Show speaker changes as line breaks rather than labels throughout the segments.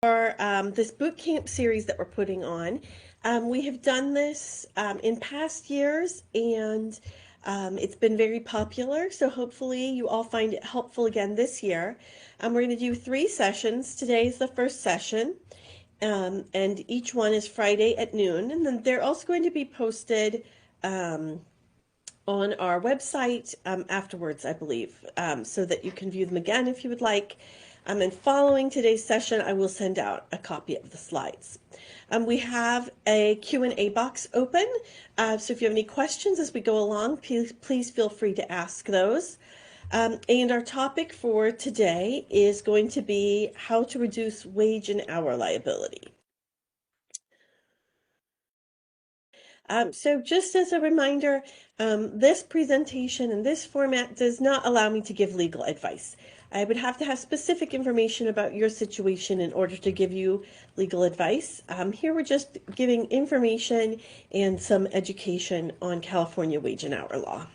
This boot camp series that we're putting on. We have done this in past years, and it's been very popular, so hopefully you all find it helpful again this year. We're going to do 3 sessions. Today is the first session, and each one is Friday at noon, and then they're also going to be posted on our website afterwards, I believe, so that you can view them again if you would like. And following today's session, I will send out a copy of the slides. We have a Q&A box open, so if you have any questions as we go along, please feel free to ask those. And our topic for today is going to be how to reduce wage and hour liability. So just as a reminder, this presentation and this format does not allow me to give legal advice. I would have to have specific information about your situation in order to give you legal advice. Here we're just giving information and some education on California wage and hour law.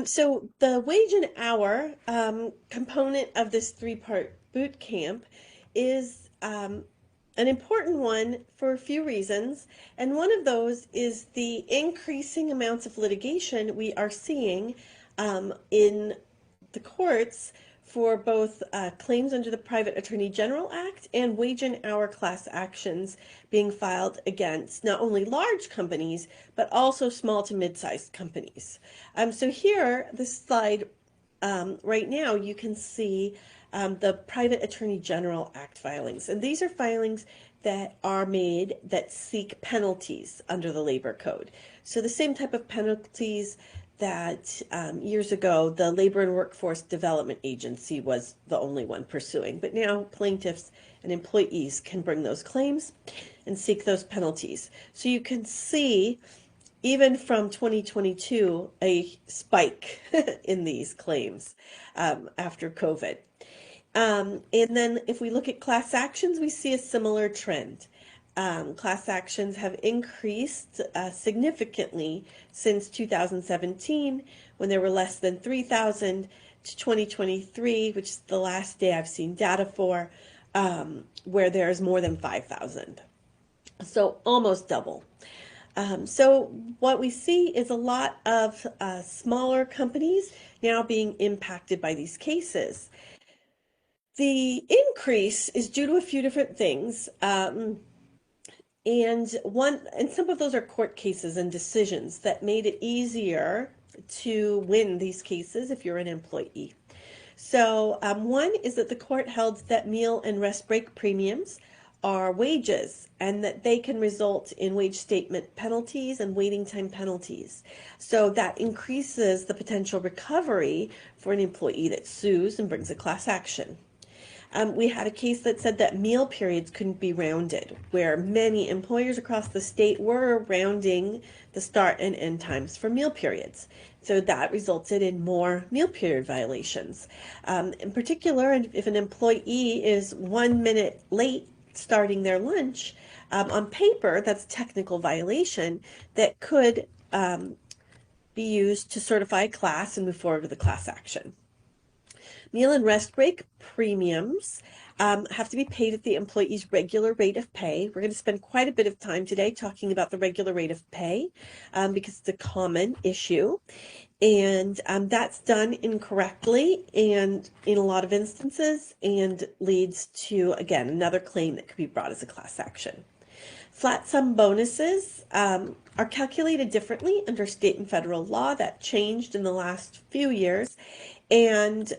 So the wage and hour component of this 3-part boot camp is an important one for a few reasons, and one of those is the increasing amounts of litigation we are seeing in the courts for both claims under the Private Attorney General Act and wage and hour class actions being filed against not only large companies, but also small to mid-sized companies. So here, this slide right now, you can see the Private Attorney General Act filings. And these are filings that are made that seek penalties under the Labor Code. So the same type of penalties that years ago the Labor and Workforce Development Agency was the only one pursuing. But now plaintiffs and employees can bring those claims and seek those penalties. So you can see even from 2022, a spike in these claims after COVID. And then if we look at class actions, we see a similar trend. Class actions have increased significantly since 2017, when there were less than 3,000, to 2023, which is the last day I've seen data for, where there's more than 5,000. So almost double. So what we see is a lot of smaller companies now being impacted by these cases. The increase is due to a few different things, and some of those are court cases and decisions that made it easier to win these cases if you're an employee. So one is that the court held that meal and rest break premiums are wages and that they can result in wage statement penalties and waiting time penalties. So that increases the potential recovery for an employee that sues and brings a class action. We had a case that said that meal periods couldn't be rounded, where many employers across the state were rounding the start and end times for meal periods. So that resulted in more meal period violations. In particular, if an employee is 1 minute late starting their lunch, on paper, that's a technical violation that could be used to certify a class and move forward with a class action. Meal and rest break premiums have to be paid at the employee's regular rate of pay. We're going to spend quite a bit of time today talking about the regular rate of pay because it's a common issue. And that's done incorrectly and in a lot of instances and leads to, again, another claim that could be brought as a class action. Flat sum bonuses are calculated differently under state and federal law. That changed in the last few years. And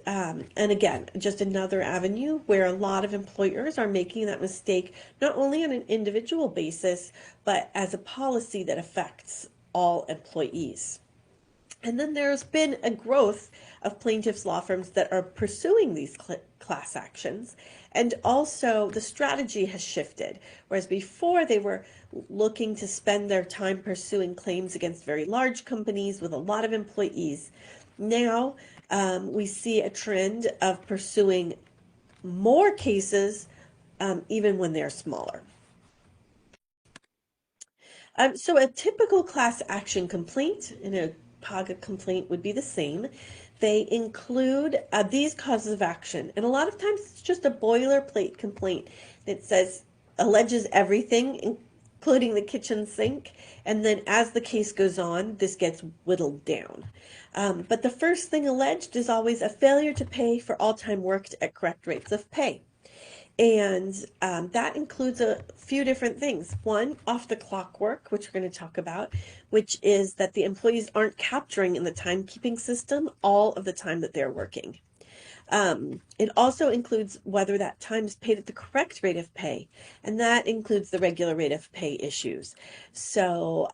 again, just another avenue where a lot of employers are making that mistake, not only on an individual basis, but as a policy that affects all employees. And then there's been a growth of plaintiffs' law firms that are pursuing these class actions. And also the strategy has shifted. Whereas before they were looking to spend their time pursuing claims against very large companies with a lot of employees, now we see a trend of pursuing more cases even when they're smaller. So a typical class action complaint and a PAGA complaint would be the same. They include these causes of action. And a lot of times it's just a boilerplate complaint that says, alleges everything, including the kitchen sink. And then as the case goes on, this gets whittled down. But the first thing alleged is always a failure to pay for all time worked at correct rates of pay. And that includes a few different things. One, off the clock work, which we're going to talk about, which is that the employees aren't capturing in the timekeeping system all of the time that they're working. It also includes whether that time is paid at the correct rate of pay, and that includes the regular rate of pay issues. So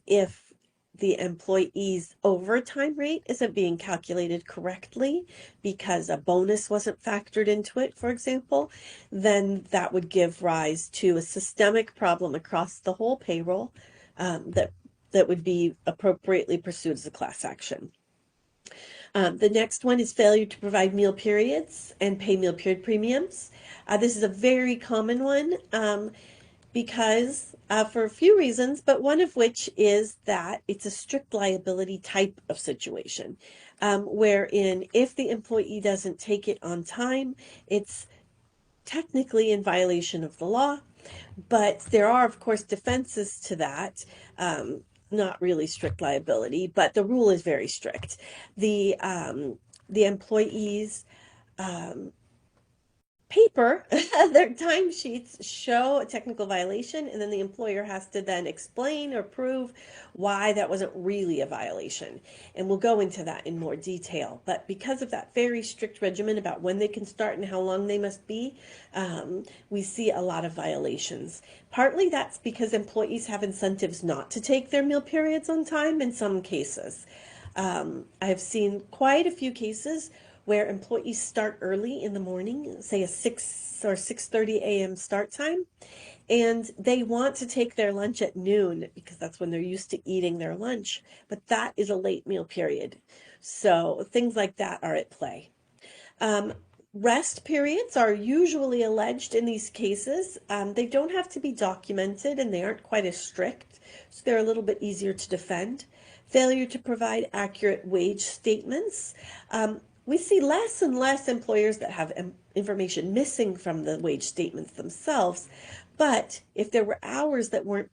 if the employee's overtime rate isn't being calculated correctly because a bonus wasn't factored into it, for example, then that would give rise to a systemic problem across the whole payroll that would be appropriately pursued as a class action. The next one is failure to provide meal periods and pay meal period premiums. This is a very common one because for a few reasons, but one of which is that it's a strict liability type of situation, wherein if the employee doesn't take it on time, it's technically in violation of the law, but there are, of course, defenses to that. Not really strict liability, but the rule is very strict. The employees paper, their timesheets show a technical violation, and then the employer has to then explain or prove why that wasn't really a violation. And we'll go into that in more detail. But because of that very strict regimen about when they can start and how long they must be, we see a lot of violations. Partly that's because employees have incentives not to take their meal periods on time in some cases. I have seen quite a few cases where employees start early in the morning, say a 6 or 6:30 a.m. start time, and they want to take their lunch at noon because that's when they're used to eating their lunch, but that is a late meal period. So things like that are at play. Rest periods are usually alleged in these cases. They don't have to be documented and they aren't quite as strict, so they're a little bit easier to defend. Failure to provide accurate wage statements. We see less and less employers that have information missing from the wage statements themselves, but if there were hours that weren't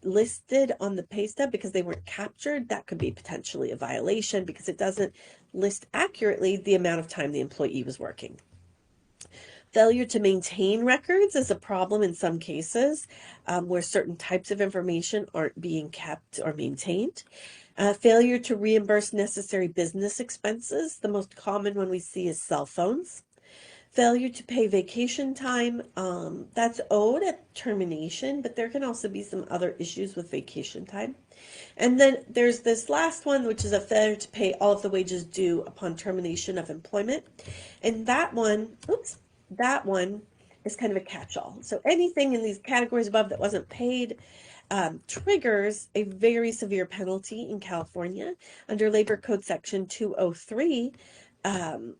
listed on the pay stub because they weren't captured, that could be potentially a violation because it doesn't list accurately the amount of time the employee was working. Failure to maintain records is a problem in some cases where certain types of information aren't being kept or maintained. Failure to reimburse necessary business expenses. The most common one we see is cell phones. Failure to pay vacation time. That's owed at termination, but there can also be some other issues with vacation time. And then there's this last one, which is a failure to pay all of the wages due upon termination of employment. And that one is kind of a catch-all. So anything in these categories above that wasn't paid triggers a very severe penalty in California. Under Labor Code Section 203, an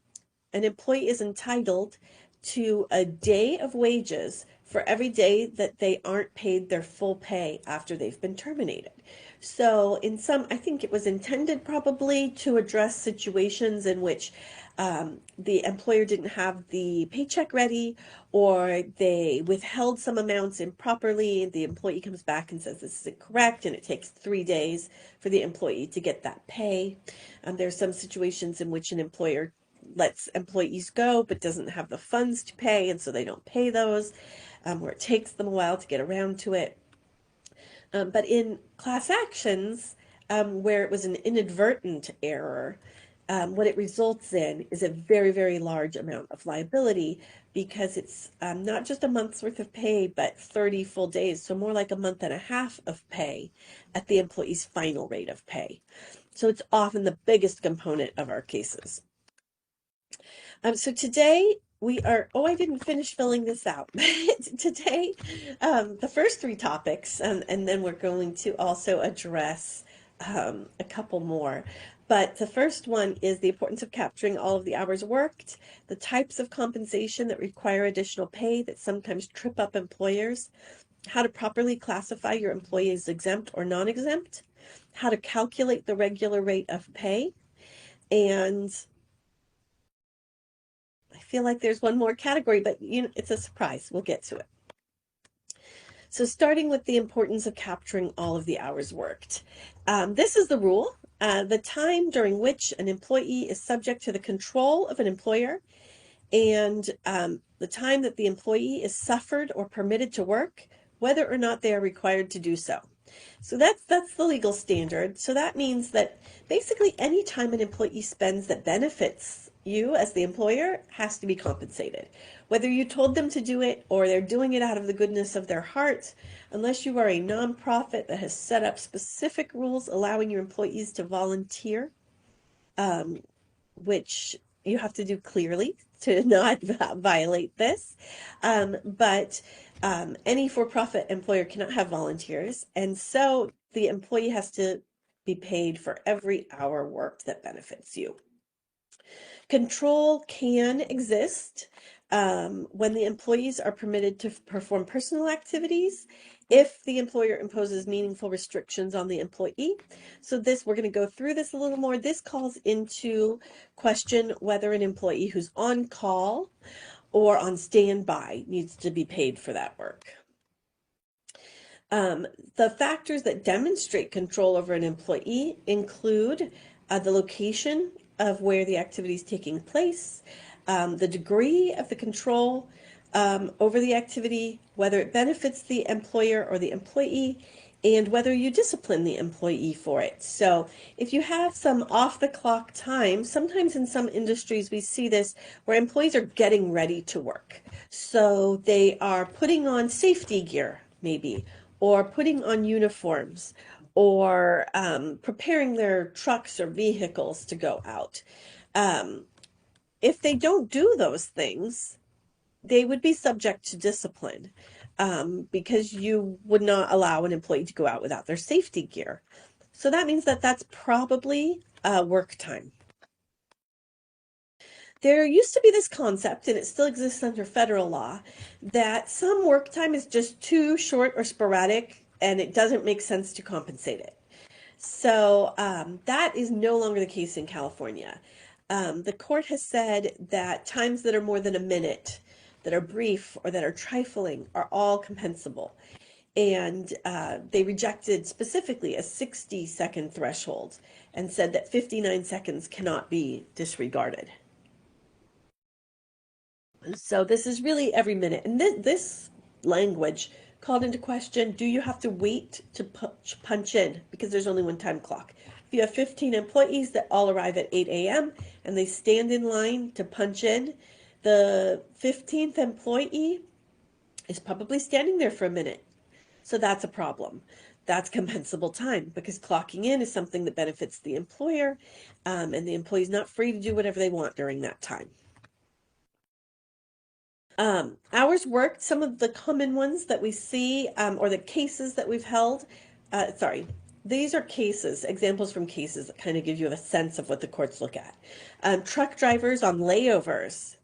employee is entitled to a day of wages for every day that they aren't paid their full pay after they've been terminated. So in some, I think it was intended probably to address situations in which the employer didn't have the paycheck ready, or they withheld some amounts improperly. The employee comes back and says this isn't correct, and it takes 3 days for the employee to get that pay. There's some situations in which an employer lets employees go but doesn't have the funds to pay, and so they don't pay those, or it takes them a while to get around to it. But in class actions, where it was an inadvertent error, what it results in is a very, very large amount of liability because it's not just a month's worth of pay, but 30 full days, so more like a month and a half of pay at the employee's final rate of pay. So it's often the biggest component of our cases. So today we are, I didn't finish filling this out. Today, the first 3 topics, and then we're going to also address a couple more. But the first one is the importance of capturing all of the hours worked, the types of compensation that require additional pay that sometimes trip up employers, how to properly classify your employees exempt or non-exempt, how to calculate the regular rate of pay, And I feel like there's one more category, but it's a surprise. We'll get to it. So starting with the importance of capturing all of the hours worked. This is the rule. The time during which an employee is subject to the control of an employer and the time that the employee is suffered or permitted to work, whether or not they are required to do so. So that's the legal standard. So that means that basically any time an employee spends that benefits you as the employer has to be compensated. Whether you told them to do it or they're doing it out of the goodness of their heart, unless you are a nonprofit that has set up specific rules allowing your employees to volunteer, which you have to do clearly to not violate this. But any for-profit employer cannot have volunteers, and so the employee has to be paid for every hour worked that benefits you. Control can exist when the employees are permitted to perform personal activities if the employer imposes meaningful restrictions on the employee. So we're going to go through this a little more. This calls into question whether an employee who's on call or on standby needs to be paid for that work. The factors that demonstrate control over an employee include the location of where the activity is taking place, the degree of the control over the activity, whether it benefits the employer or the employee, and whether you discipline the employee for it. So if you have some off-the-clock time, sometimes in some industries we see this where employees are getting ready to work. So they are putting on safety gear, maybe, or putting on uniforms, or preparing their trucks or vehicles to go out. If they don't do those things, they would be subject to discipline because you would not allow an employee to go out without their safety gear. So that means that that's probably work time. There used to be this concept, and it still exists under federal law, that some work time is just too short or sporadic and it doesn't make sense to compensate it. So that is no longer the case in California. The court has said that times that are more than a minute, that are brief, or that are trifling are all compensable. And they rejected specifically a 60-second threshold and said that 59 seconds cannot be disregarded. So this is really every minute. And this language called into question, do you have to wait to punch in? Because there's only one time clock. If you have 15 employees that all arrive at 8 a.m. and they stand in line to punch in, the 15th employee is probably standing there for a minute. So that's a problem. That's compensable time because clocking in is something that benefits the employer, and the employee is not free to do whatever they want during that time. Hours worked, some of the common ones that we see, or the cases that we've held, these are cases, examples from cases that kind of give you a sense of what the courts look at. Truck drivers on layovers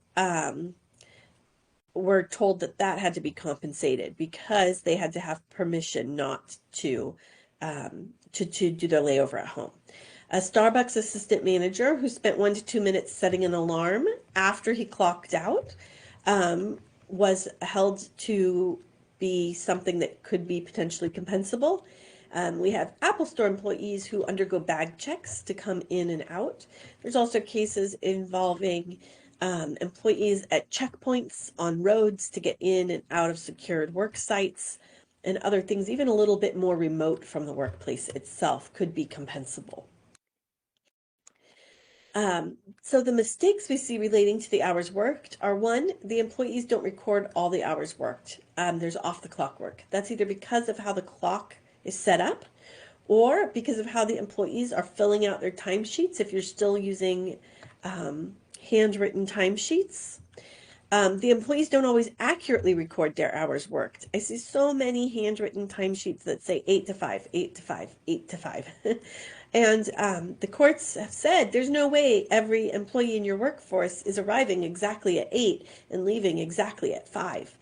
were told that had to be compensated because they had to have permission not to do their layover at home. A Starbucks assistant manager who spent 1 to 2 minutes setting an alarm after he clocked out was held to be something that could be potentially compensable. We have Apple Store employees who undergo bag checks to come in and out. There's also cases involving employees at checkpoints on roads to get in and out of secured work sites, and other things even a little bit more remote from the workplace itself could be compensable. So the mistakes we see relating to the hours worked are, one, the employees don't record all the hours worked. There's off the clock work. That's either because of how the clock is set up or because of how the employees are filling out their timesheets if you're still using handwritten timesheets. The employees don't always accurately record their hours worked. I see so many handwritten timesheets that say 8 to 5, 8 to 5, 8 to 5. And the courts have said there's no way every employee in your workforce is arriving exactly at 8 and leaving exactly at 5.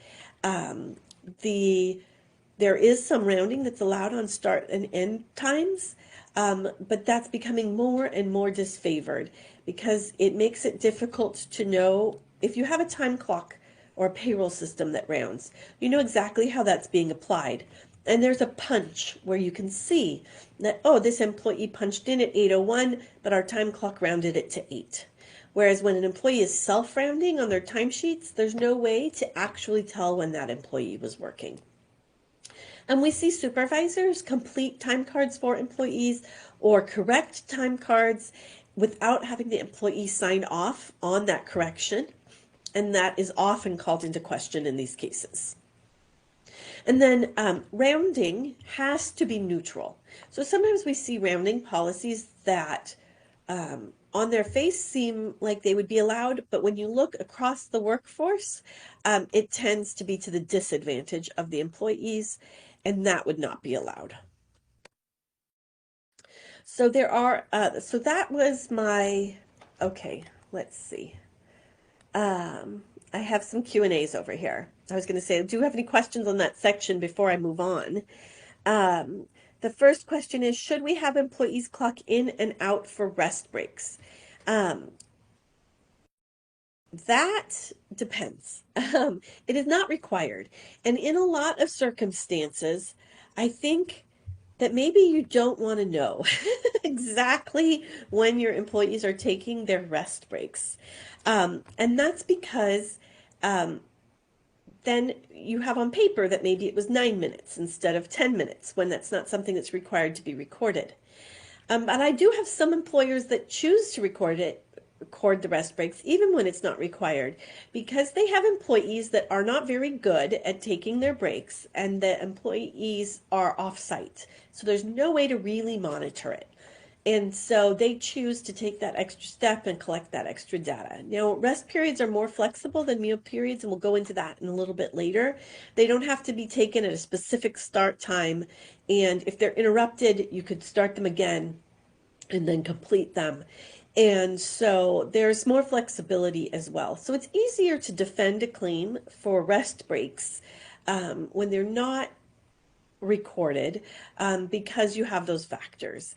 There is some rounding that's allowed on start and end times, but that's becoming more and more disfavored because it makes it difficult to know if you have a time clock or a payroll system that rounds, you know exactly how that's being applied. And there's a punch where you can see that, oh, this employee punched in at 8:01, but our time clock rounded it to 8. Whereas when an employee is self-rounding on their timesheets, there's no way to actually tell when that employee was working. And we see supervisors complete time cards for employees or correct time cards without having the employee sign off on that correction. And that is often called into question in these cases. And then rounding has to be neutral. So sometimes we see rounding policies that on their face seem like they would be allowed, but when you look across the workforce, it tends to be to the disadvantage of the employees, and that would not be allowed. So there are, so that was my, okay, let's see. I have some Q&As over here. I was going to say, do you have any questions on that section before I move on? The first question is, should we have employees clock in and out for rest breaks? That depends. It is not required. And in a lot of circumstances, I think that maybe you don't want to know exactly when your employees are taking their rest breaks. And that's because then you have on paper that maybe it was 9 minutes instead of 10 minutes when that's not something that's required to be recorded. But I do have some employers that choose to record the rest breaks even when it's not required because they have employees that are not very good at taking their breaks and the employees are off-site. So there's no way to really monitor it. And so they choose to take that extra step and collect that extra data. Now, rest periods are more flexible than meal periods, and we'll go into that in a little bit later. They don't have to be taken at a specific start time, and if they're interrupted, you could start them again and then complete them. And so there's more flexibility as well. So it's easier to defend a claim for rest breaks when they're not recorded because you have those factors.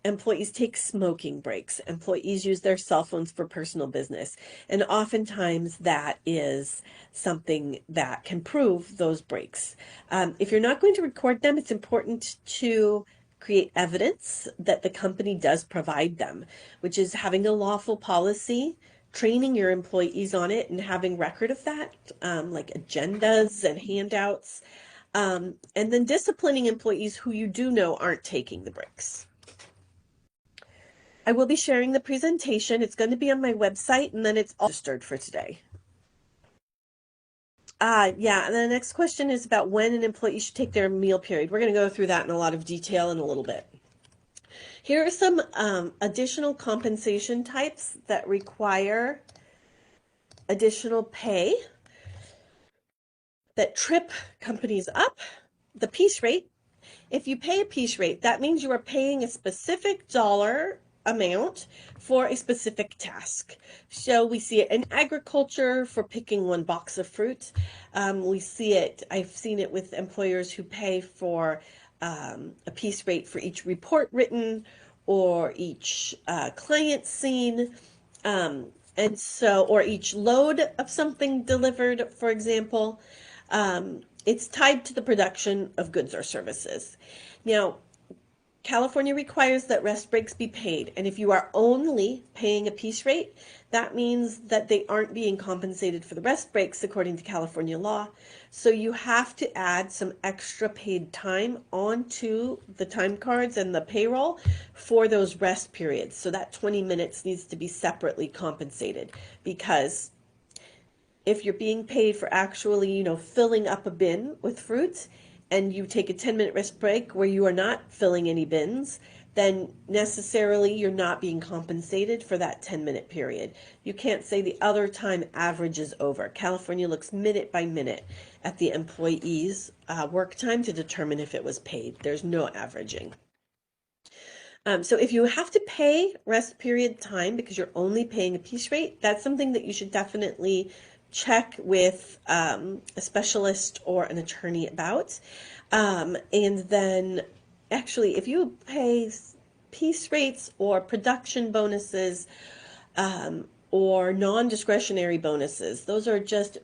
Employees take smoking breaks. Employees use their cell phones for personal business. And oftentimes that is something that can prove those breaks. If you're not going to record them, it's important to create evidence that the company does provide them, which is having a lawful policy, training your employees on it, and having record of that, like agendas and handouts. And then disciplining employees who you do know aren't taking the breaks. I will be sharing the presentation. It's going to be on my website, and then it's all registered for today. Yeah, and the next question is about when an employee should take their meal period. We're going to go through that in a lot of detail in a little bit. Here are some additional compensation types that require additional pay that trip companies up. The piece rate. If you pay a piece rate, that means you are paying a specific dollar amount for a specific task. So we see it in agriculture for picking one box of fruit. We see it, I've seen it with employers who pay for a piece rate for each report written or each client seen. And so, or each load of something delivered, for example. It's tied to the production of goods or services. Now, California requires that rest breaks be paid, and if you are only paying a piece rate, that means that they aren't being compensated for the rest breaks according to California law. So you have to add some extra paid time onto the time cards and the payroll for those rest periods. So that 20 minutes needs to be separately compensated because if you're being paid for actually, filling up a bin with fruit and you take a 10-minute rest break where you are not filling any bins, then necessarily you're not being compensated for that 10-minute period. You can't say the other time averages over. California looks minute by minute at the employee's work time to determine if it was paid. There's no averaging. So if you have to pay rest period time because you're only paying a piece rate, that's something that you should definitely check with a specialist or an attorney about. And then actually, if you pay piece rates or production bonuses, or non-discretionary bonuses, those are just,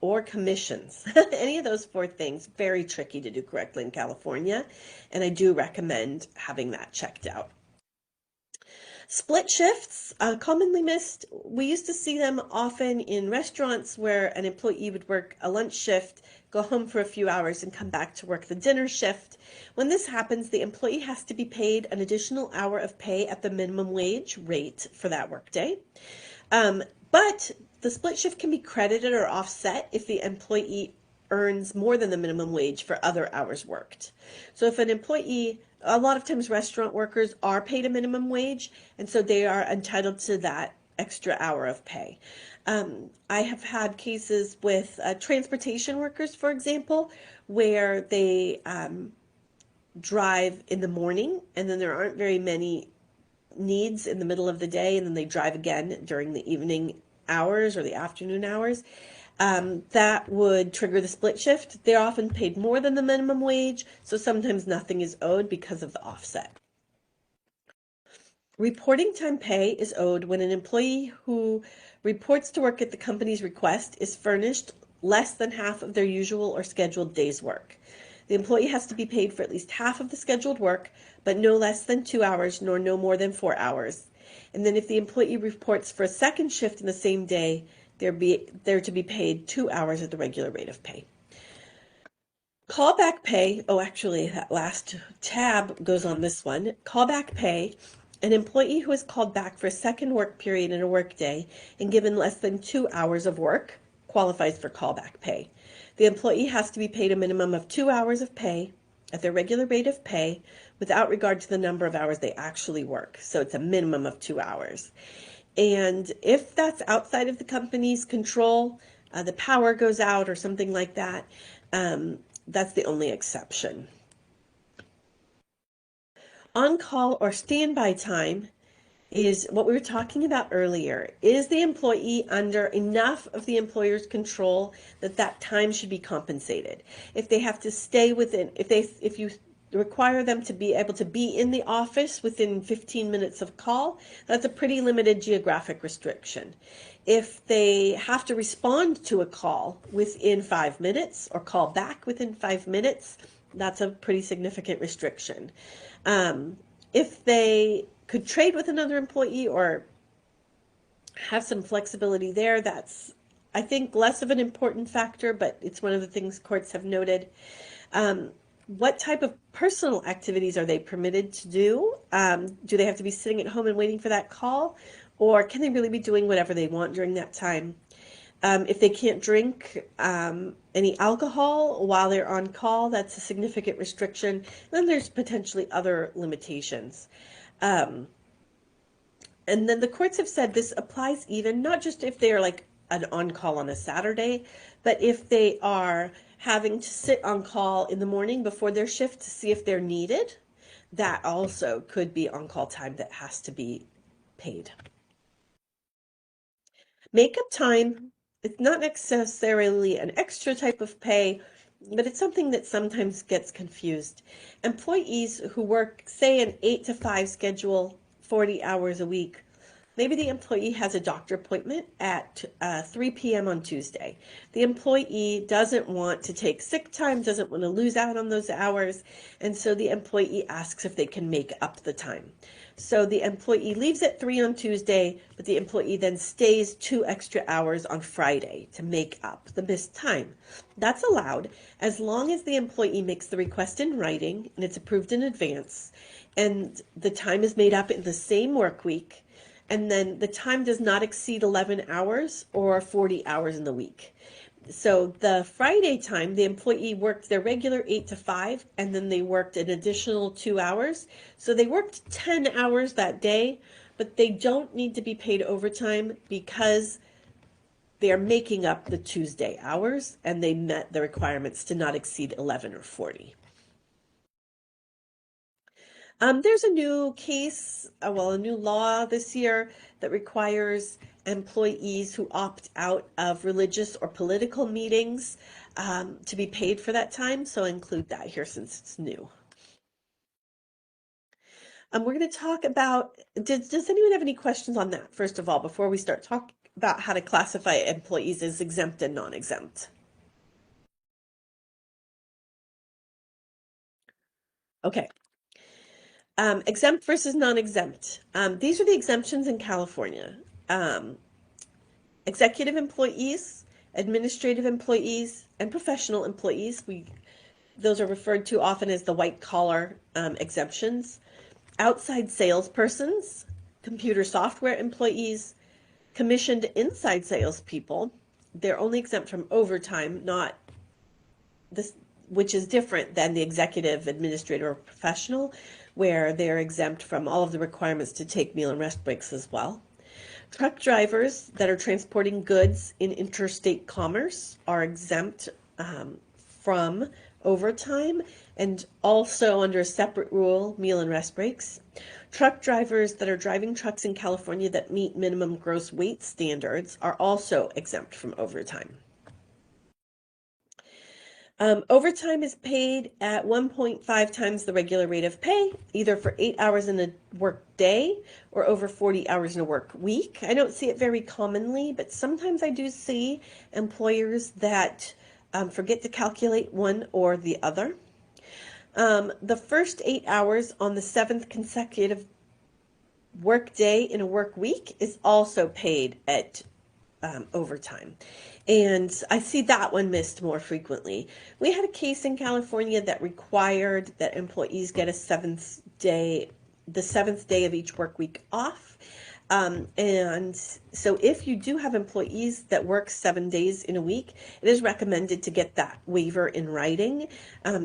or commissions. Any of those four things, very tricky to do correctly in California, and I do recommend having that checked out. Split shifts, commonly missed. We used to see them often in restaurants where an employee would work a lunch shift, go home for a few hours, and come back to work the dinner shift. When this happens, the employee has to be paid an additional hour of pay at the minimum wage rate for that workday. But the split shift can be credited or offset if the employee earns more than the minimum wage for other hours worked. So if an employee, a lot of times restaurant workers are paid a minimum wage, and so they are entitled to that extra hour of pay. I have had cases with transportation workers, for example, where they drive in the morning and then there aren't very many needs in the middle of the day, and then they drive again during the evening hours or the afternoon hours. That would trigger the split shift. They're often paid more than the minimum wage, so sometimes nothing is owed because of the offset. Reporting time pay is owed when an employee who reports to work at the company's request is furnished less than half of their usual or scheduled day's work. The employee has to be paid for at least half of the scheduled work, but no less than 2 hours nor no more than 4 hours. And then if the employee reports for a second shift in the same day, they're to be paid 2 hours at the regular rate of pay. Callback pay, oh, actually, that last tab goes on this one. Callback pay, an employee who is called back for a second work period in a workday and given less than 2 hours of work qualifies for callback pay. The employee has to be paid a minimum of 2 hours of pay at their regular rate of pay without regard to the number of hours they actually work. So it's a minimum of 2 hours. And if that's outside of the company's control, the power goes out or something like that, that's the only exception. On-call or standby time is what we were talking about earlier. Is the employee under enough of the employer's control that that time should be compensated? If they have to stay within, if you require them to be able to be in the office within 15 minutes of call, that's a pretty limited geographic restriction. If they have to respond to a call within 5 minutes or call back within 5 minutes, that's a pretty significant restriction. If they could trade with another employee or have some flexibility there, that's, I think, less of an important factor, but it's one of the things courts have noted. What type of personal activities are they permitted to do? Do they have to be sitting at home and waiting for that call? Or can they really be doing whatever they want during that time? If they can't drink any alcohol while they're on call, that's a significant restriction. And then there's potentially other limitations. And then the courts have said this applies even not just if they're like an on-call on a Saturday, but if they are having to sit on call in the morning before their shift to see if they're needed, that also could be on-call time that has to be paid. Makeup time, it's not necessarily an extra type of pay, but it's something that sometimes gets confused. Employees who work, say, an 8 to 5 schedule, 40 hours a week, maybe the employee has a doctor appointment at 3 p.m. on Tuesday. The employee doesn't want to take sick time, doesn't want to lose out on those hours, and so the employee asks if they can make up the time. So the employee leaves at 3 on Tuesday, but the employee then stays 2 extra hours on Friday to make up the missed time. That's allowed as long as the employee makes the request in writing and it's approved in advance, and the time is made up in the same work week, and then the time does not exceed 11 hours or 40 hours in the week. So the Friday time, the employee worked their regular 8 to 5, and then they worked an additional 2 hours. So they worked 10 hours that day, but they don't need to be paid overtime because they are making up the Tuesday hours and they met the requirements to not exceed 11 or 40. There's a new case, a new law this year that requires employees who opt out of religious or political meetings to be paid for that time. So I include that here since it's new. We're going to talk about, does anyone have any questions on that, first of all, before we start talking about how to classify employees as exempt and non-exempt? Okay. Exempt versus non-exempt. These are the exemptions in California. Um, Executive employees, administrative employees, and professional employees. Those are referred to often as the white collar exemptions. Outside salespersons, computer software employees, commissioned inside salespeople. They're only exempt from overtime, not this, which is different than the executive, administrator, or professional, where they're exempt from all of the requirements to take meal and rest breaks as well. Truck drivers that are transporting goods in interstate commerce are exempt from overtime and also under a separate rule, meal and rest breaks. Truck drivers that are driving trucks in California that meet minimum gross weight standards are also exempt from overtime. Overtime is paid at 1.5 times the regular rate of pay, either for 8 hours in a work day or over 40 hours in a work week. I don't see it very commonly, but sometimes I do see employers that forget to calculate one or the other. The first 8 hours on the 7th consecutive work day in a work week is also paid at overtime. And I see that one missed more frequently. We had a case in California that required that employees get the seventh day of each work week off. And so if you do have employees that work 7 days in a week, it is recommended to get that waiver in writing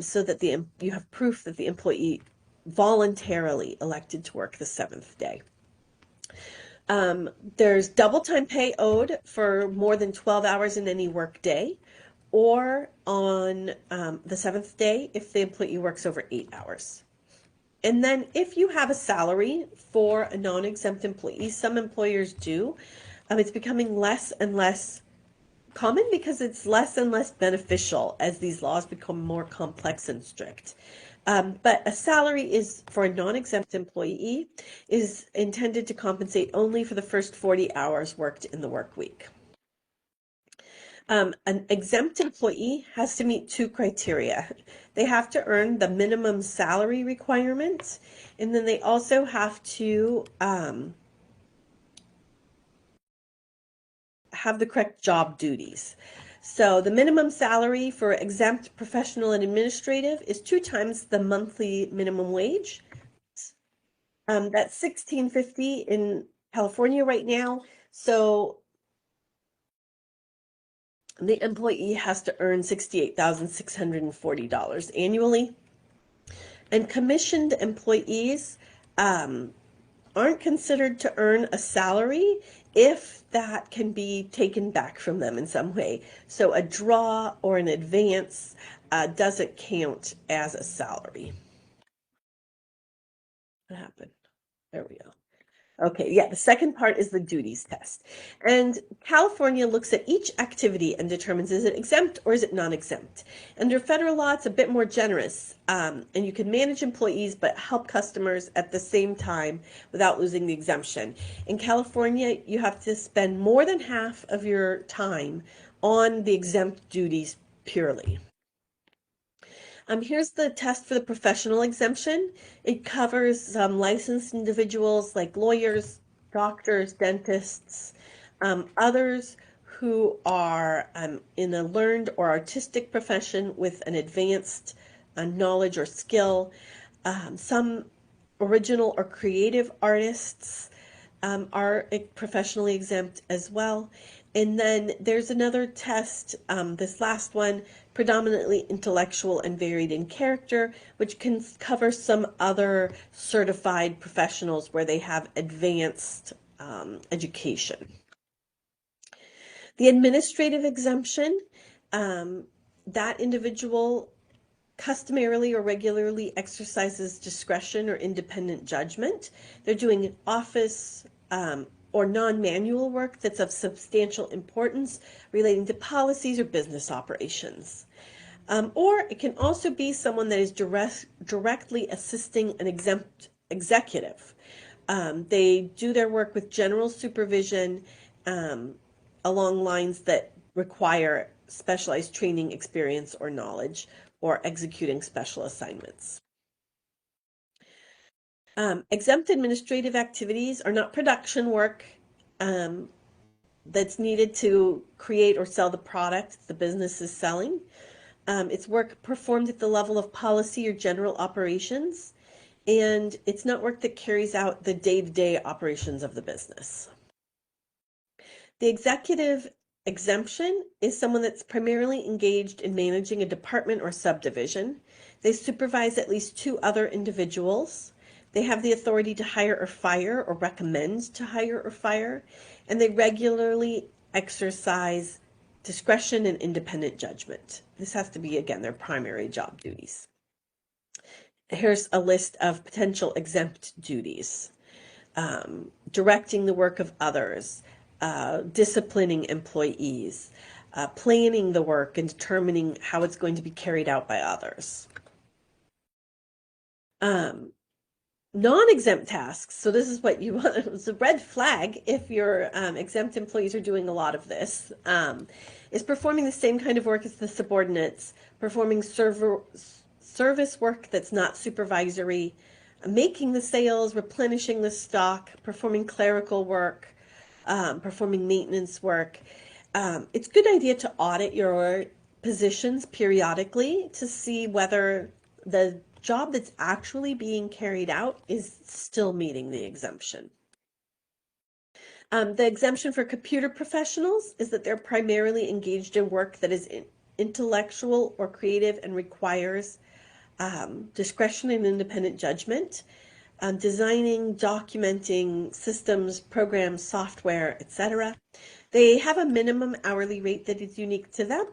so that you have proof that the employee voluntarily elected to work the 7th day. There's double time pay owed for more than 12 hours in any work day, or on the 7th day if the employee works over 8 hours. And then if you have a salary for a non-exempt employee, some employers do, it's becoming less and less common because it's less and less beneficial as these laws become more complex and strict. But a salary is for a non-exempt employee is intended to compensate only for the first 40 hours worked in the work week. An exempt employee has to meet 2 criteria. They have to earn the minimum salary requirement, and then they also have to have the correct job duties. So the minimum salary for exempt, professional, and administrative is 2 times the monthly minimum wage. That's $16.50 in California right now. So the employee has to earn $68,640 annually. And commissioned employees aren't considered to earn a salary if that can be taken back from them in some way. So a draw or an advance doesn't count as a salary. What happened? There we go. Okay, yeah, the second part is the duties test. And California looks at each activity and determines is it exempt or is it non-exempt. Under federal law, it's a bit more generous, and you can manage employees but help customers at the same time without losing the exemption. In California, you have to spend more than half of your time on the exempt duties purely. Here's the test for the professional exemption. It covers licensed individuals like lawyers, doctors, dentists, others who are in a learned or artistic profession with an advanced knowledge or skill. Some original or creative artists are professionally exempt as well. And then there's another test, this last one, predominantly intellectual and varied in character, which can cover some other certified professionals where they have advanced education. The administrative exemption, that individual customarily or regularly exercises discretion or independent judgment. They're doing office or non-manual work that's of substantial importance relating to policies or business operations. Or it can also be someone that is directly assisting an exempt executive. They do their work with general supervision um, along lines that require specialized training, experience, or knowledge, or executing special assignments. Exempt administrative activities are not production work um, that's needed to create or sell the product the business is selling. It's work performed at the level of policy or general operations, and it's not work that carries out the day-to-day operations of the business. The executive exemption is someone that's primarily engaged in managing a department or subdivision. They supervise at least two other individuals. They have the authority to hire or fire or recommend to hire or fire, and they regularly exercise discretion and independent judgment. This has to be, again, their primary job duties. Here's a list of potential exempt duties. Directing the work of others, disciplining employees, planning the work and determining how it's going to be carried out by others. Non-exempt tasks, so this is what you want, it's a red flag if your exempt employees are doing a lot of this, is performing the same kind of work as the subordinates, performing service work that's not supervisory, making the sales, replenishing the stock, performing clerical work, performing maintenance work. It's a good idea to audit your positions periodically to see whether the job that's actually being carried out is still meeting the exemption. The exemption for computer professionals is that they're primarily engaged in work that is intellectual or creative and requires discretion and independent judgment. Designing, documenting systems, programs, software, etc. They have a minimum hourly rate that is unique to them,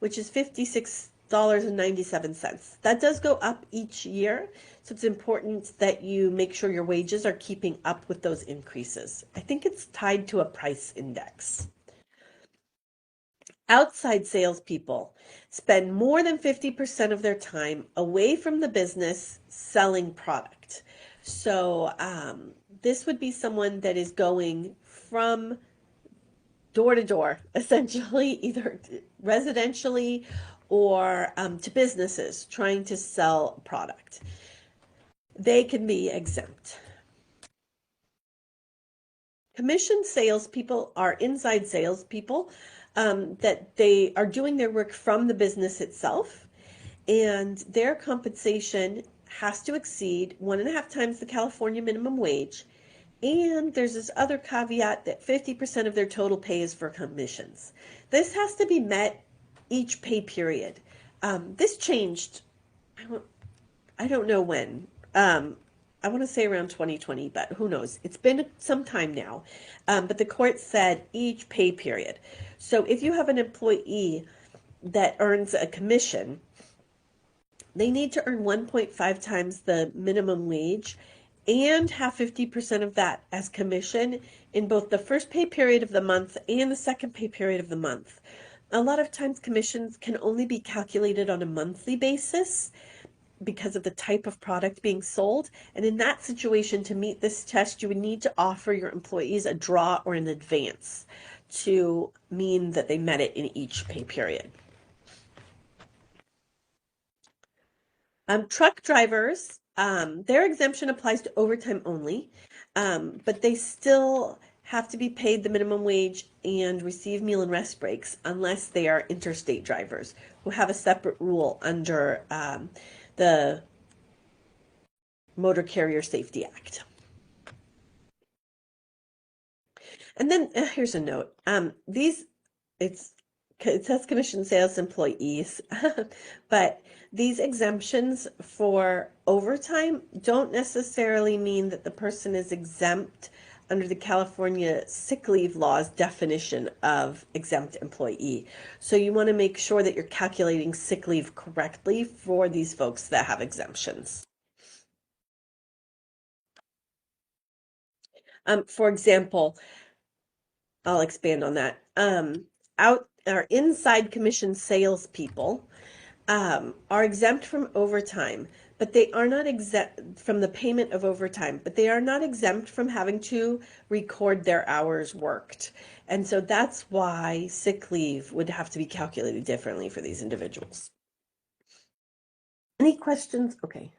which is $56.97. That does go up each year, so it's important that you make sure your wages are keeping up with those increases. I think it's tied to a price index. Outside salespeople spend more than 50% of their time away from the business selling product. So this would be someone that is going from door to door, essentially, either residentially or to businesses trying to sell product. They can be exempt. Commission salespeople are inside salespeople that they are doing their work from the business itself, and their compensation has to exceed 1.5 times the California minimum wage. And there's this other caveat that 50% of their total pay is for commissions. This has to be met each pay period. This changed, I don't know when. I want to say around 2020, but who knows? It's been some time now. But the court said each pay period. So if you have an employee that earns a commission, they need to earn 1.5 times the minimum wage and have 50% of that as commission in both the first pay period of the month and the second pay period of the month. A lot of times commissions can only be calculated on a monthly basis because of the type of product being sold. And in that situation, to meet this test, you would need to offer your employees a draw or an advance to mean that they met it in each pay period. Truck drivers, their exemption applies to overtime only, but they still have to be paid the minimum wage and receive meal and rest breaks unless they are interstate drivers who have a separate rule under the Motor Carrier Safety Act. And then here's a note. It says commission sales employees, but these exemptions for overtime don't necessarily mean that the person is exempt under the California sick leave law's definition of exempt employee. So you want to make sure that you're calculating sick leave correctly for these folks that have exemptions. For example, I'll expand on that. Our inside commission salespeople are exempt from overtime, but they are not exempt from the payment of overtime, but they are not exempt from having to record their hours worked. And so that's why sick leave would have to be calculated differently for these individuals. Any questions? Okay.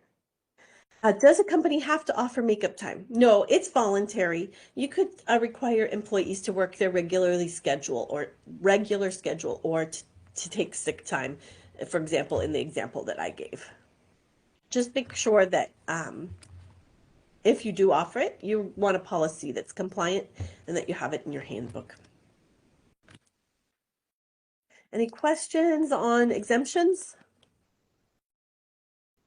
Does a company have to offer makeup time? No, it's voluntary. You could require employees to work their regular schedule or to take sick time, for example, in the example that I gave. Just make sure that if you do offer it, you want a policy that's compliant and that you have it in your handbook. Any questions on exemptions?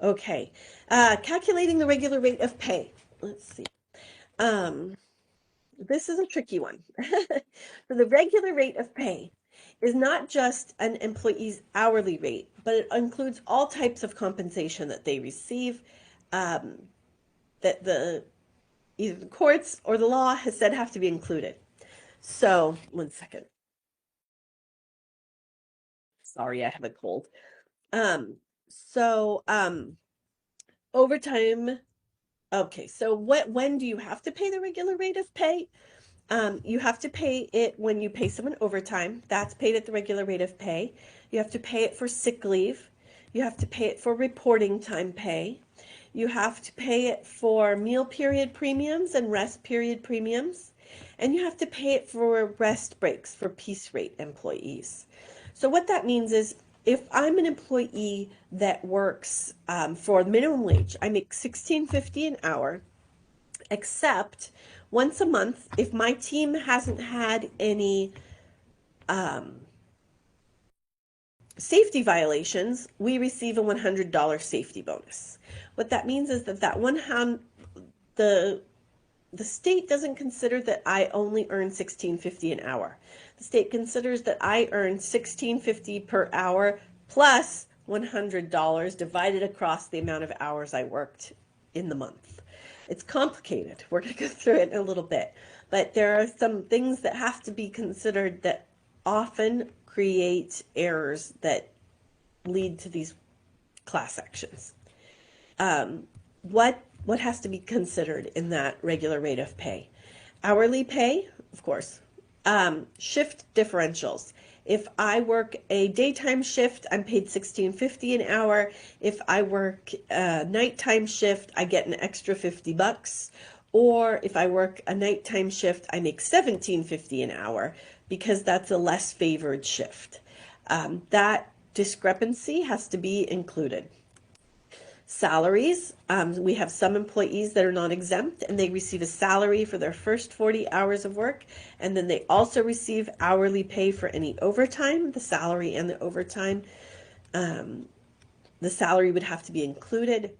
Okay. Calculating the regular rate of pay. Let's see. This is a tricky one. So the regular rate of pay is not just an employee's hourly rate, but it includes all types of compensation that they receive, that either the courts or the law has said have to be included. So, one second. Sorry, I have a cold. So overtime. Okay, so when do you have to pay the regular rate of pay? You have to pay it when you pay someone overtime. That's paid at the regular rate of pay. You have to pay it for sick leave. You have to pay it for reporting time pay. You have to pay it for meal period premiums and rest period premiums. And you have to pay it for rest breaks for piece rate employees. So what that means is if I'm an employee that works for minimum wage, I make $16.50 an hour, except once a month, if my team hasn't had any safety violations, we receive a $100 safety bonus. What that means is that the state doesn't consider that I only earn $16.50 an hour. The state considers that I earn $16.50 per hour plus $100 divided across the amount of hours I worked in the month. It's complicated. We're going to go through it in a little bit. But there are some things that have to be considered that often create errors that lead to these class actions. What has to be considered in that regular rate of pay? Hourly pay, of course. Shift differentials. If I work a daytime shift, I'm paid $16.50 an hour. If I work a nighttime shift, I get an extra $50. Or if I work a nighttime shift, I make $17.50 an hour because that's a less favored shift. That discrepancy has to be included. Salaries, we have some employees that are not exempt and they receive a salary for their first 40 hours of work, and then they also receive hourly pay for any overtime, the salary and the overtime. The salary would have to be included.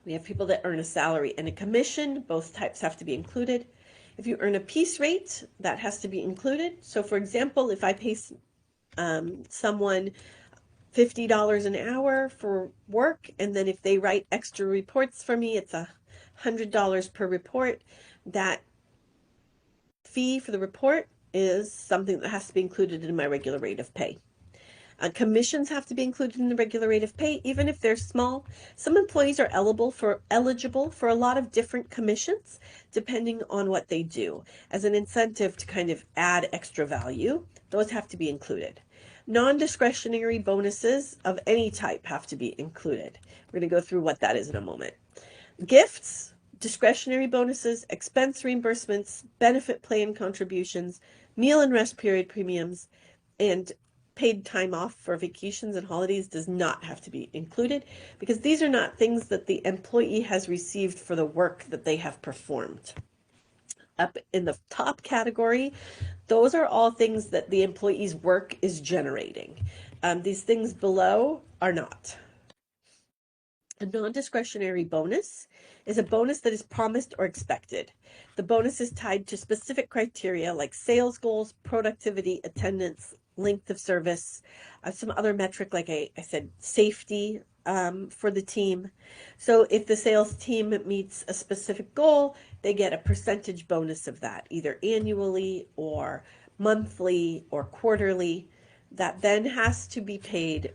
We have people that earn a salary and a commission, both types have to be included. If you earn a piece rate, that has to be included. So for example, if I pay someone $50 an hour for work, and then if they write extra reports for me, it's $100 per report. That fee for the report is something that has to be included in my regular rate of pay. Commissions have to be included in the regular rate of pay, even if they're small. Some employees are eligible for a lot of different commissions, depending on what they do. As an incentive to kind of add extra value, those have to be included. Non-discretionary bonuses of any type have to be included. We're going to go through what that is in a moment. Gifts, discretionary bonuses, expense reimbursements, benefit plan contributions, meal and rest period premiums, and paid time off for vacations and holidays does not have to be included because these are not things that the employee has received for the work that they have performed. Up in the top category, those are all things that the employee's work is generating. These things below are not. A non-discretionary bonus is a bonus that is promised or expected. The bonus is tied to specific criteria like sales goals, productivity, attendance, length of service, some other metric like I said, safety for the team. So if the sales team meets a specific goal, they get a percentage bonus of that, either annually or monthly or quarterly. That then has to be paid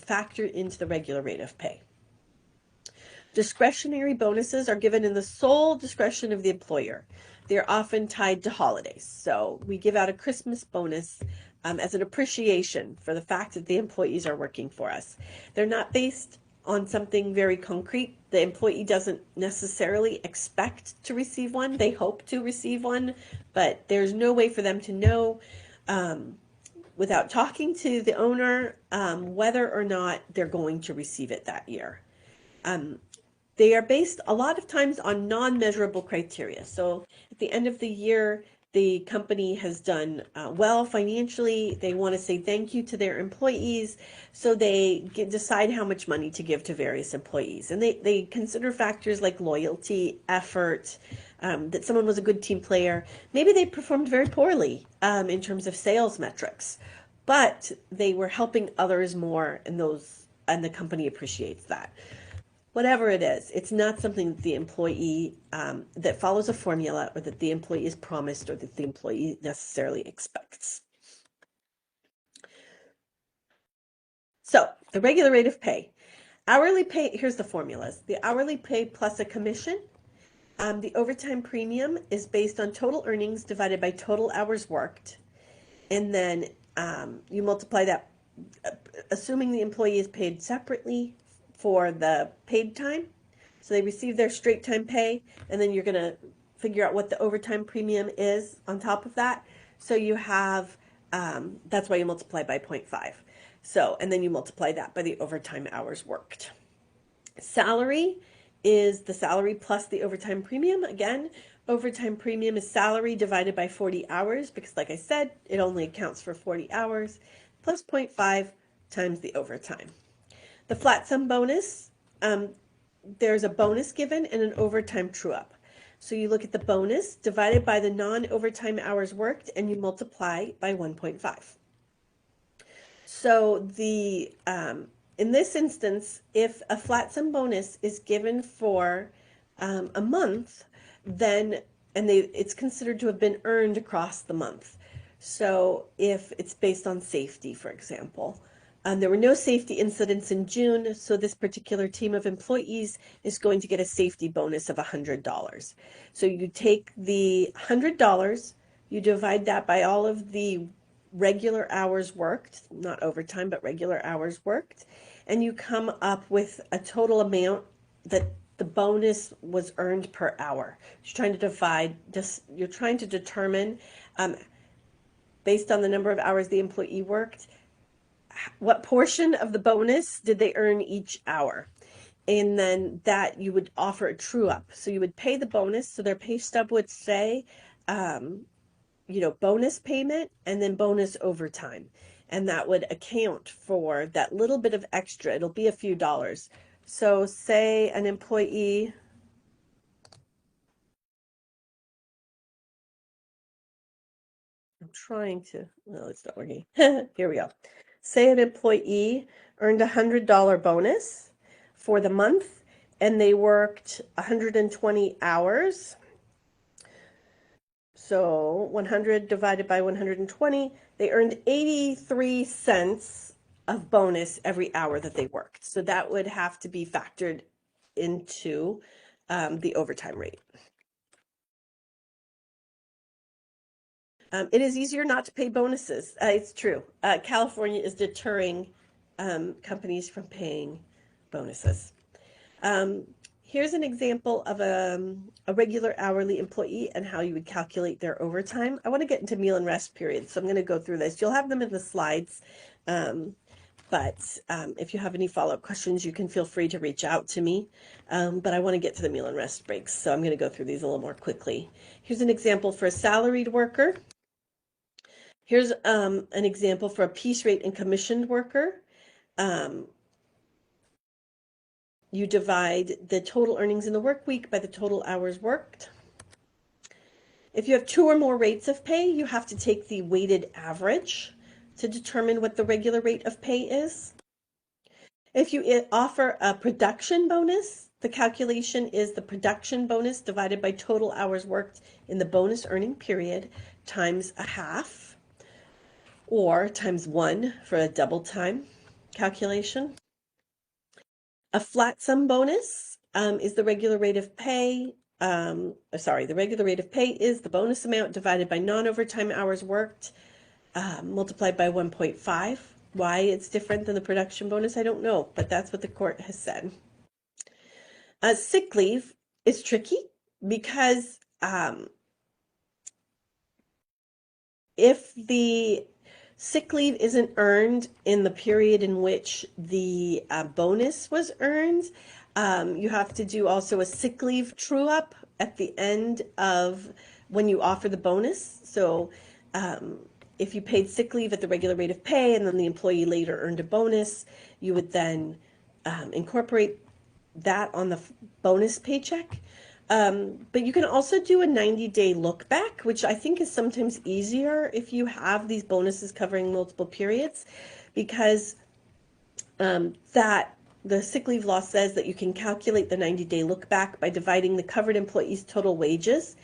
factored into the regular rate of pay. Discretionary bonuses are given in the sole discretion of the employer. They're often tied to holidays. So we give out a Christmas bonus as an appreciation for the fact that the employees are working for us. They're not based on something very concrete. The employee doesn't necessarily expect to receive one. They hope to receive one, but there's no way for them to know without talking to the owner whether or not they're going to receive it that year. They are based a lot of times on non-measurable criteria. So at the end of the year, the company has done well financially. They want to say thank you to their employees. So they decide how much money to give to various employees. And they consider factors like loyalty, effort, that someone was a good team player. Maybe they performed very poorly in terms of sales metrics, but they were helping others more, and the company appreciates that. Whatever it is, it's not something that the employee that follows a formula, or that the employee is promised, or that the employee necessarily expects. So the regular rate of pay. Hourly pay, here's the formulas. The hourly pay plus a commission. The overtime premium is based on total earnings divided by total hours worked. And then you multiply that, assuming the employee is paid separately for the paid time. So they receive their straight time pay, and then you're going to figure out what the overtime premium is on top of that. So you have, that's why you multiply by 0.5. So, and then you multiply that by the overtime hours worked. Salary is the salary plus the overtime premium. Again, overtime premium is salary divided by 40 hours, because like I said, it only accounts for 40 hours, plus 0.5 times the overtime. The flat sum bonus, there's a bonus given and an overtime true up. So you look at the bonus divided by the non-overtime hours worked, and you multiply by 1.5. So the in this instance, if a flat sum bonus is given for a month, then it's considered to have been earned across the month. So if it's based on safety, for example, there were no safety incidents in June, so this particular team of employees is going to get a safety bonus of $100. So you take the $100, you divide that by all of the regular hours worked, not overtime, but regular hours worked, and you come up with a total amount that the bonus was earned per hour. You're trying to divide, you're trying to determine, based on the number of hours the employee worked, what portion of the bonus did they earn each hour. And then that you would offer a true up. So you would pay the bonus, so their pay stub would say, bonus payment and then bonus overtime. And that would account for that little bit of extra. It'll be a few dollars. So say an employee, well, it's not working. Here we go. Say an employee earned a $100 bonus for the month, and they worked 120 hours. So 100 divided by 120, they earned 83 cents of bonus every hour that they worked. So that would have to be factored into the overtime rate. It is easier not to pay bonuses. It's true. California is deterring companies from paying bonuses. Here's an example of a regular hourly employee and how you would calculate their overtime. I want to get into meal and rest periods, so I'm going to go through this. You'll have them in the slides, but if you have any follow-up questions, you can feel free to reach out to me. But I want to get to the meal and rest breaks, so I'm going to go through these a little more quickly. Here's an example for a salaried worker. Here's an example for a piece rate and commissioned worker. You divide the total earnings in the work week by the total hours worked. If you have two or more rates of pay, you have to take the weighted average to determine what the regular rate of pay is. If you offer a production bonus, the calculation is the production bonus divided by total hours worked in the bonus earning period times a half, or times 1 for a double time. calculation. A flat sum bonus is the regular rate of pay. The regular rate of pay is the bonus amount divided by non-overtime hours worked, multiplied by 1.5. Why it's different than the production bonus, I don't know, but that's what the court has said. Sick leave is tricky because if the sick leave isn't earned in the period in which the bonus was earned, you have to do also a sick leave true up at the end of when you offer the bonus. So if you paid sick leave at the regular rate of pay and then the employee later earned a bonus, you would then incorporate that on the bonus paycheck. But you can also do a 90-day look back, which I think is sometimes easier if you have these bonuses covering multiple periods, because that the sick leave law says that you can calculate the 90-day look back by dividing the covered employee's total wages,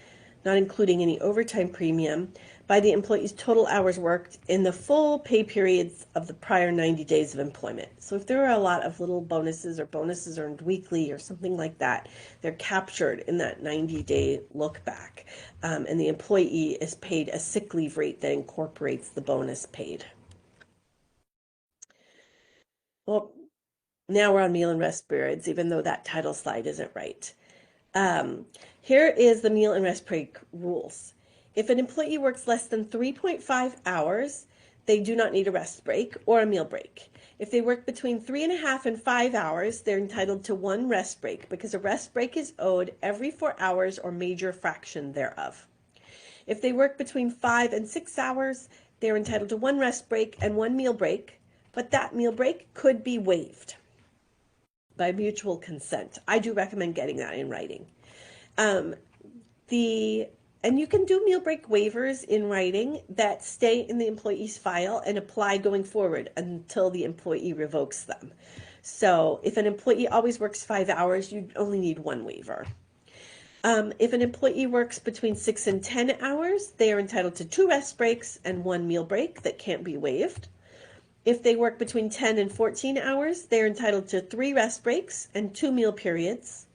not including any overtime premium, by the employee's total hours worked in the full pay periods of the prior 90 days of employment. So if there are a lot of little bonuses or bonuses earned weekly or something like that, they're captured in that 90-day look back, and the employee is paid a sick leave rate that incorporates the bonus paid. Well, now we're on meal and rest periods, even though that title slide isn't right. Here is the meal and rest break rules. If an employee works less than 3.5 hours, they do not need a rest break or a meal break. If they work between 3.5 and 5 hours, they're entitled to one rest break because a rest break is owed every 4 hours or major fraction thereof. If they work between 5 and 6 hours, they're entitled to one rest break and one meal break, but that meal break could be waived by mutual consent. I do recommend getting that in writing. And you can do meal break waivers in writing that stay in the employee's file and apply going forward until the employee revokes them. So if an employee always works 5 hours, you only need one waiver. If an employee works between 6 and 10 hours, they are entitled to 2 rest breaks and 1 meal break that can't be waived. If they work between 10 and 14 hours, they're entitled to 3 rest breaks and 2 meal periods.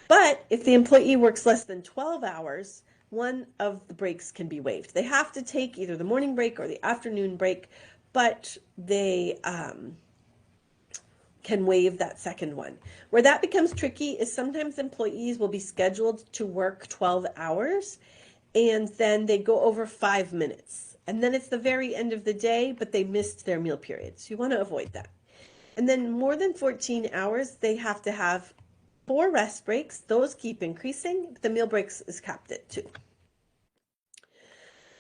But if the employee works less than 12 hours, one of the breaks can be waived. They have to take either the morning break or the afternoon break, but they can waive that second one. Where that becomes tricky is sometimes employees will be scheduled to work 12 hours and then they go over 5 minutes. And then it's the very end of the day, but they missed their meal periods. You want to avoid that. And then more than 14 hours, they have to have 4 rest breaks. Those keep increasing. The meal breaks is capped at 2.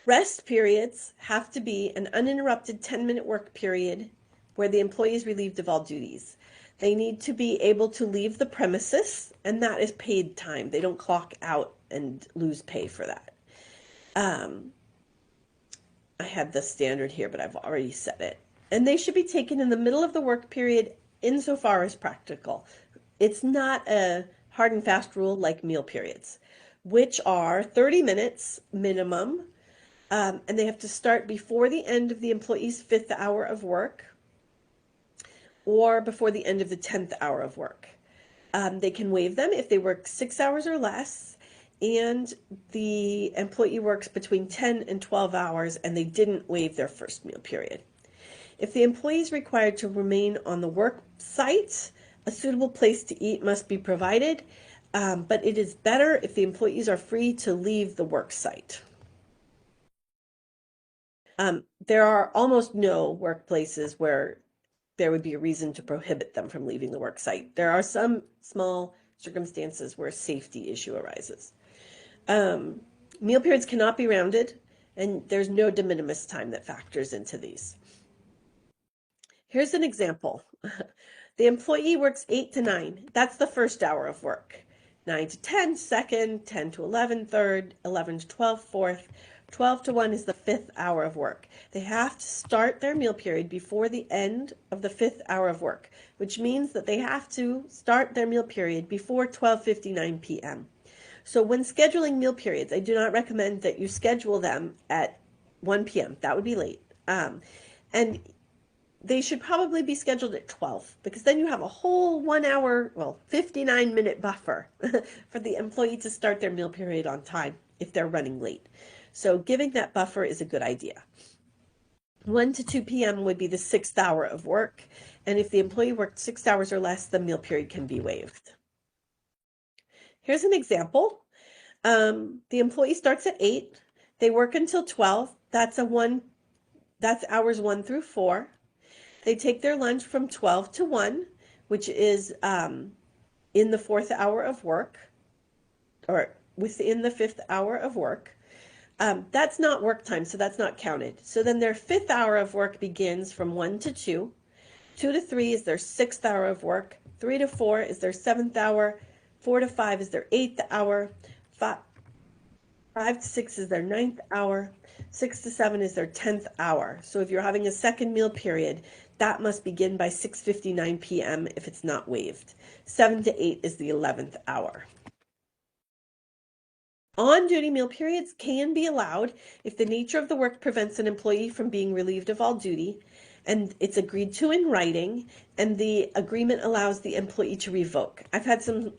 Rest periods have to be an uninterrupted 10-minute work period where the employee is relieved of all duties. They need to be able to leave the premises, and that is paid time. They don't clock out and lose pay for that. I had the standard here, but I've already said it. And they should be taken in the middle of the work period insofar as practical. It's not a hard and fast rule like meal periods, which are 30 minutes minimum, and they have to start before the end of the employee's 5th hour of work or before the end of the 10th hour of work. They can waive them if they work 6 hours or less, and the employee works between 10 and 12 hours and they didn't waive their first meal period. If the employee is required to remain on the work site, a suitable place to eat must be provided, but it is better if the employees are free to leave the work site. There are almost no workplaces where there would be a reason to prohibit them from leaving the work site. There are some small circumstances where a safety issue arises. Meal periods cannot be rounded, and there's no de minimis time that factors into these. Here's an example. The employee works 8 to 9. That's the first hour of work. 9 to 10, second, 10 to 11, third, 11 to 12, fourth, 12 to 1 is the 5th hour of work. They have to start their meal period before the end of the 5th hour of work, which means that they have to start their meal period before 12:59 p.m. So when scheduling meal periods, I do not recommend that you schedule them at 1 p.m. That would be late. And they should probably be scheduled at 12 because then you have a whole 1 hour, well, 59-minute buffer for the employee to start their meal period on time if they're running late. So giving that buffer is a good idea. 1 to 2 p.m. would be the 6th hour of work. And if the employee worked 6 hours or less, the meal period can be waived. Here's an example. The employee starts at 8. They work until 12. That's hours 1 through 4. They take their lunch from 12 to 1, which is in the 4th hour of work, or within the 5th hour of work. That's not work time, so that's not counted. So then their 5th hour of work begins from 1 to 2. 2 to 3 is their 6th hour of work. 3 to 4 is their 7th hour. 4 to 5 is their 8th hour. 5 to 6 is their 9th hour. 6 to 7 is their 10th hour. So if you're having a second meal period, that must begin by 6:59 p.m. if it's not waived. 7 to 8 is the 11th hour. On-duty meal periods can be allowed if the nature of the work prevents an employee from being relieved of all duty, and it's agreed to in writing, and the agreement allows the employee to revoke. I've had some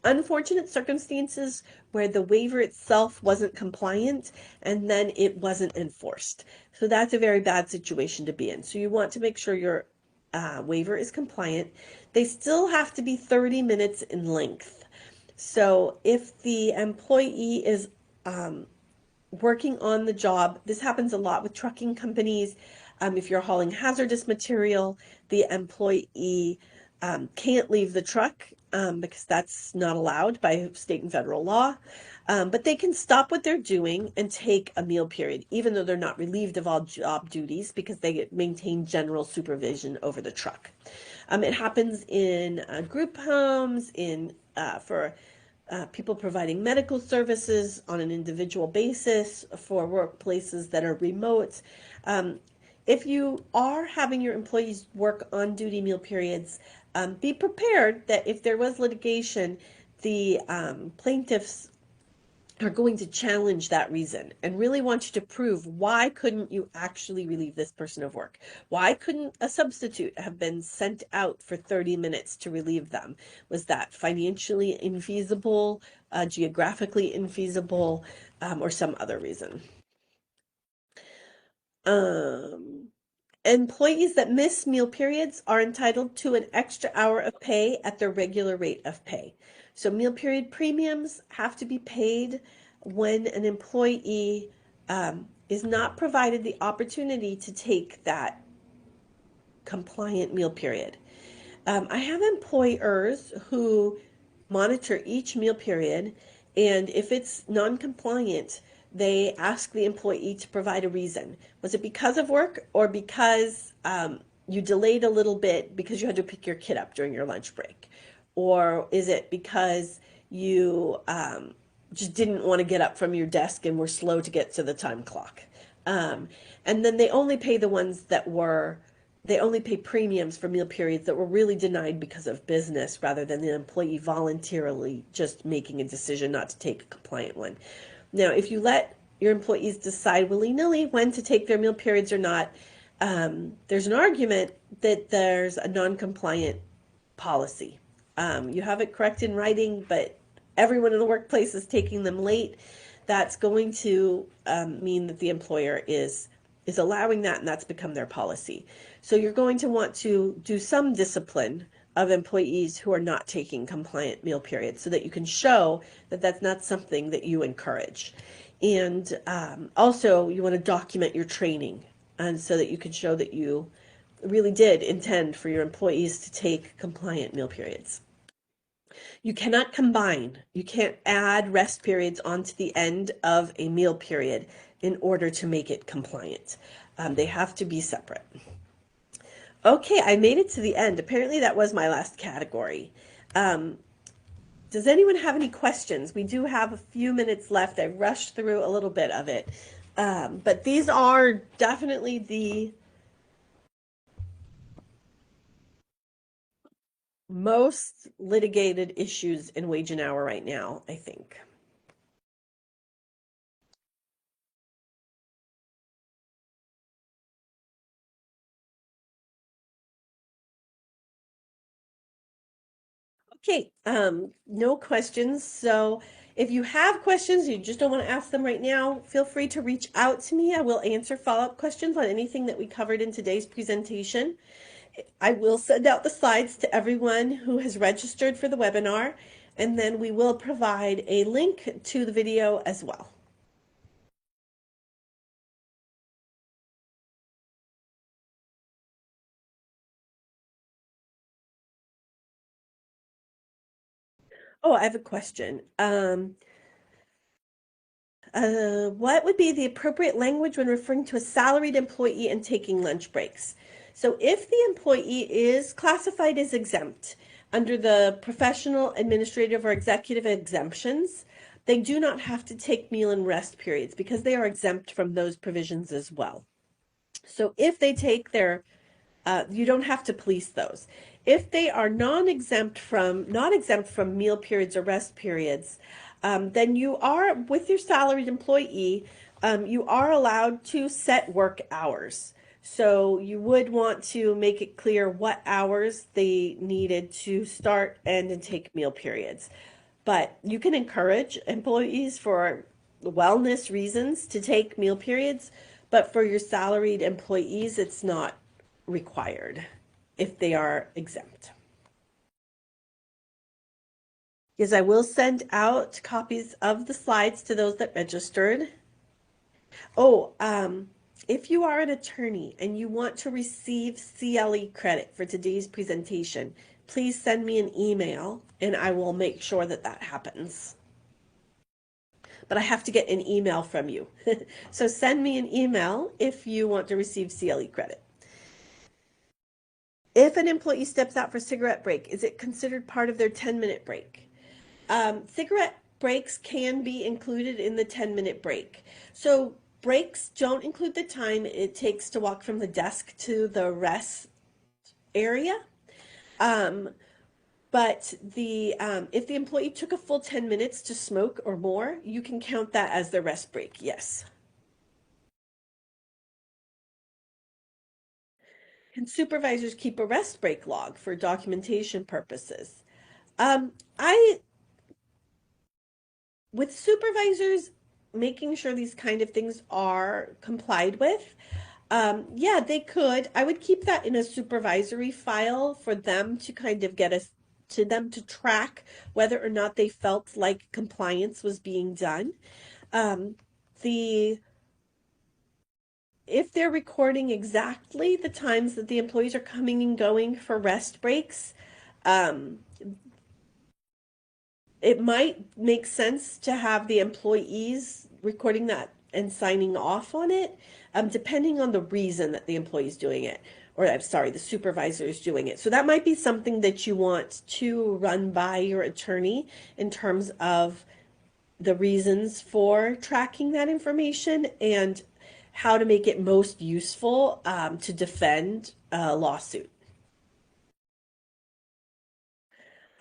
unfortunate circumstances where the waiver itself wasn't compliant and then it wasn't enforced. So that's a very bad situation to be in. So you want to make sure your waiver is compliant. They still have to be 30 minutes in length. So if the employee is working on the job, this happens a lot with trucking companies. If you're hauling hazardous material, the employee can't leave the truck because that's not allowed by state and federal law. But they can stop what they're doing and take a meal period, even though they're not relieved of all job duties because they maintain general supervision over the truck. It happens in group homes, for people providing medical services on an individual basis, for workplaces that are remote. If you are having your employees work on duty meal periods, be prepared that if there was litigation, the plaintiffs are going to challenge that reason and really want you to prove why couldn't you actually relieve this person of work? Why couldn't a substitute have been sent out for 30 minutes to relieve them? Was that financially infeasible, geographically infeasible, or some other reason? Employees that miss meal periods are entitled to an extra hour of pay at their regular rate of pay. So meal period premiums have to be paid when an employee is not provided the opportunity to take that compliant meal period. I have employers who monitor each meal period, and if it's non-compliant, they ask the employee to provide a reason. Was it because of work or because you delayed a little bit because you had to pick your kid up during your lunch break? Or is it because you just didn't want to get up from your desk and were slow to get to the time clock? And then they only pay they only pay premiums for meal periods that were really denied because of business rather than the employee voluntarily just making a decision not to take a compliant one. Now, if you let your employees decide willy-nilly when to take their meal periods or not, there's an argument that there's a non-compliant policy. You have it correct in writing, but everyone in the workplace is taking them late. That's going to mean that the employer is allowing that, and that's become their policy. So you're going to want to do some discipline of employees who are not taking compliant meal periods so that you can show that that's not something that you encourage. And also you want to document your training, and so that you can show that you really did intend for your employees to take compliant meal periods. You cannot combine, you can't add rest periods onto the end of a meal period in order to make it compliant. They have to be separate. Okay, I made it to the end. Apparently that was my last category. Does anyone have any questions? We do have a few minutes left. I rushed through a little bit of it. But these are definitely the most litigated issues in wage and hour right now, I think. Okay, no questions. So if you have questions, you just don't want to ask them right now, feel free to reach out to me. I will answer follow-up questions on anything that we covered in today's presentation. I will send out the slides to everyone who has registered for the webinar, and then we will provide a link to the video as well. Oh, I have a question. What would be the appropriate language when referring to a salaried employee and taking lunch breaks? So if the employee is classified as exempt under the professional, administrative, or executive exemptions, they do not have to take meal and rest periods because they are exempt from those provisions as well. So if they take their you don't have to police those. If they are not exempt from meal periods or rest periods, then you are, with your salaried employee, you are allowed to set work hours. So you would want to make it clear what hours they needed to start and take meal periods. But you can encourage employees for wellness reasons to take meal periods, but for your salaried employees, it's not required if they are exempt. Yes, I will send out copies of the slides to those that registered. Oh, if you are an attorney and you want to receive CLE credit for today's presentation, please send me an email and I will make sure that that happens. But I have to get an email from you. So send me an email if you want to receive CLE credit. If an employee steps out for a cigarette break, is it considered part of their 10-minute break? Cigarette breaks can be included in the 10-minute break. So breaks don't include the time it takes to walk from the desk to the rest area. But if the employee took a full 10 minutes to smoke or more, you can count that as their rest break, yes. Can supervisors keep a rest break log for documentation purposes? I with supervisors making sure these kind of things are complied with, yeah, they could. I would keep that in a supervisory file for them to kind of get us to them to track whether or not they felt like compliance was being done. The If they're recording exactly the times that the employees are coming and going for rest breaks, um, it might make sense to have the employees recording that and signing off on it, depending on the reason that the employee is doing it, or I'm sorry, the supervisor is doing it. So that might be something that you want to run by your attorney in terms of the reasons for tracking that information and how to make it most useful to defend a lawsuit.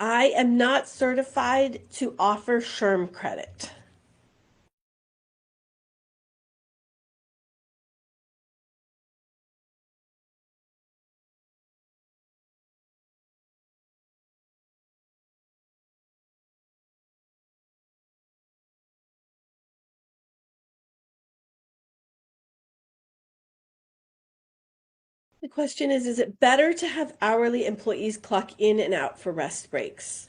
I am not certified to offer SHRM credit. The question is it better to have hourly employees clock in and out for rest breaks?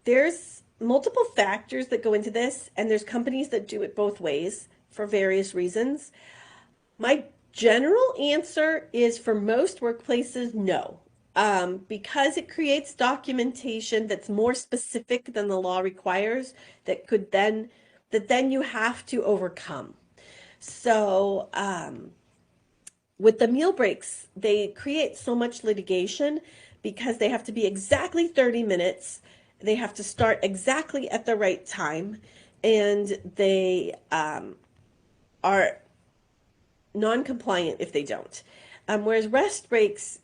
There's multiple factors that go into this, and there's companies that do it both ways for various reasons. My general answer is for most workplaces, no. Because it creates documentation that's more specific than the law requires that then you have to overcome. So, with the meal breaks, they create so much litigation because they have to be exactly 30 minutes. They have to start exactly at the right time, and they are non-compliant if they don't. Whereas rest breaks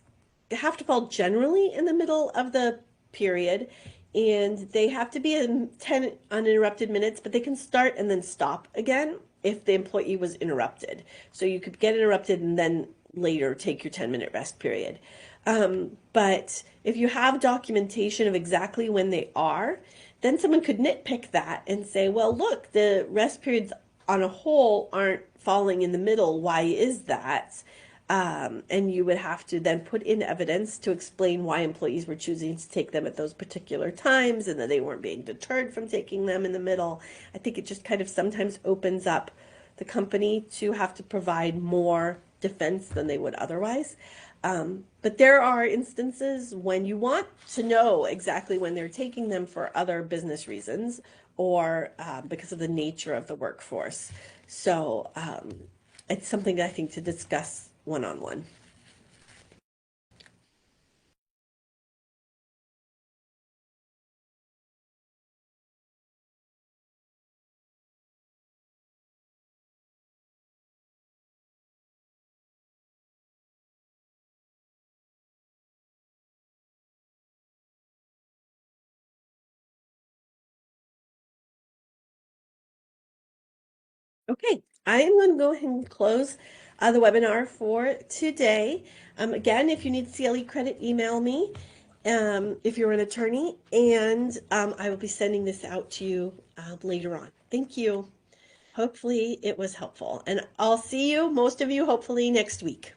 have to fall generally in the middle of the period, and they have to be in 10 uninterrupted minutes, but they can start and then stop again if the employee was interrupted. So you could get interrupted and then later take your 10-minute rest period. But if you have documentation of exactly when they are, then someone could nitpick that and say, well, look, the rest periods on a whole aren't falling in the middle. Why is that? And you would have to then put in evidence to explain why employees were choosing to take them at those particular times and that they weren't being deterred from taking them in the middle. I think it just kind of sometimes opens up the company to have to provide more defense than they would otherwise. But there are instances when you want to know exactly when they're taking them for other business reasons or because of the nature of the workforce. So it's something I think to discuss one-on-one. Okay, I am going to go ahead and close the webinar for today. Again, if you need CLE credit, email me if you're an attorney, and I will be sending this out to you later on. Thank you. Hopefully it was helpful, and I'll see you, most of you, hopefully next week.